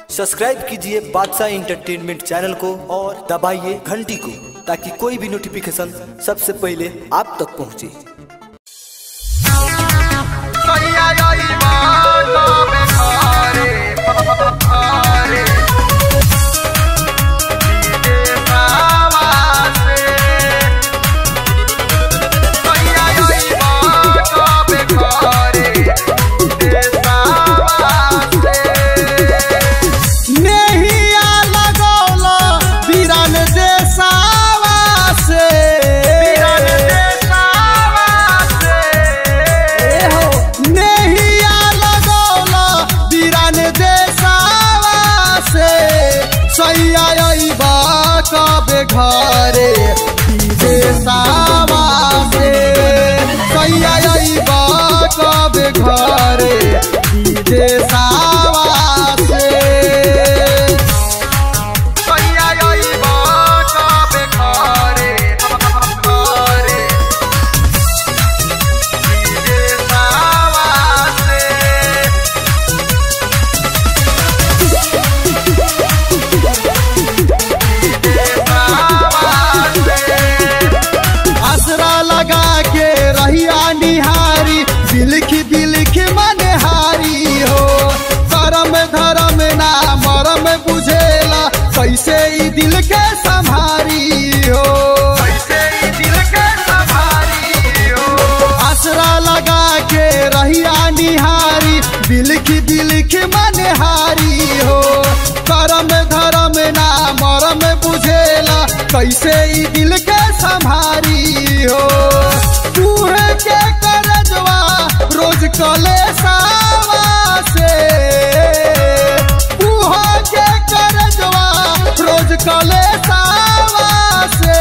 Subscribe कीजिए बादशाह entertainment channel को और दबाइए घंटी को ताकि कोई भी नोटिफिकेशन सबसे पहले आप तक पहुंचे। घरे विदेशवा से सैया कब घरे विदेशवा से सैया कब घरे बिलखी बिलखी मनहारी हो करम धर्म ना मरम बुझेला कैसे ई दिल के संभारी हो आसरा लगा के रहिया निहारी बिलखी बिलखी मनहारी हो करम धर्म ना मरम बुझेला कैसे ई दिल के संभारी हो तूहे के करजवा रोज कलेसावा से उहा के करजवा रोज कलेसावा से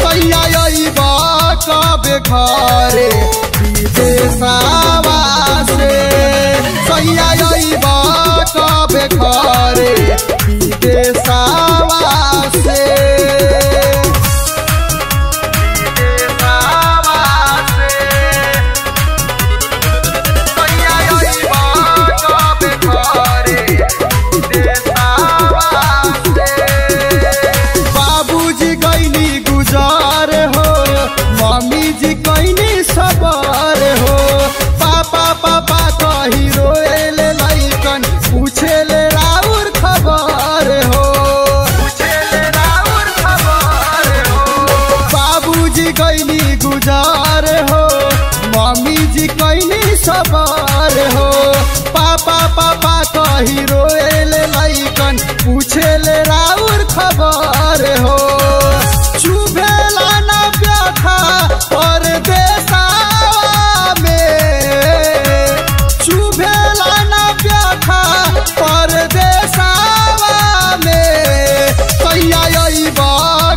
सैया कब घरे विदेशवा से सैया कब घरे विदेशवा से सबर हो पापा पापा कही रोएले लइकन पूछेले राउर खबर हो बाबूजी गईनी गुजार हो मम्मी जी कईनी सबर हो पापा पापा कही रोएले लइकन पूछेले राउर खबर हो चुभेला ना व्यथा और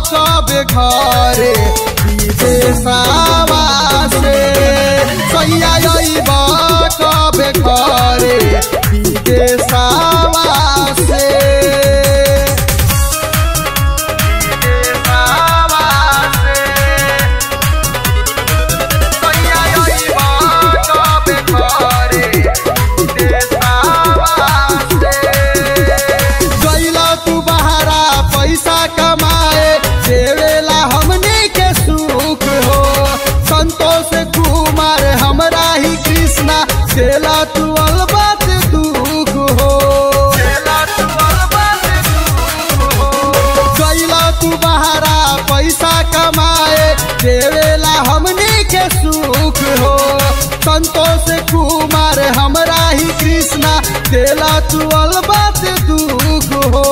कब घरे विदेशवा से सैया कब घरे विदेशवा से गईला तू बहरा पैसा कमाए देवेला हमने के सुख हो संतोष कुमार हमरा ही कृष्णा देला तू अलबत दुख हो गईला तू बहरा पैसा कमाए देवेला हमने के सुख हो संतोष कुमार हमरा ही कृष्णा देला तू अलबत दुख हो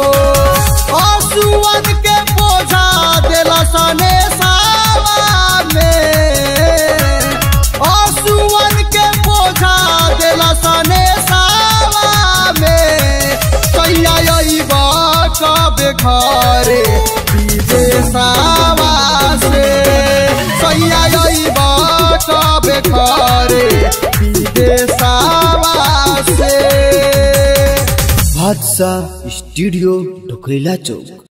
आंसुअन के बोझा देला सने सावा में आंसुअन के बोझा देला सने सावा में सैया कब घरे विदेशवा से सैया कब घरे विदेशवा से। बादशाह स्टूडियो ढोकैला चौक।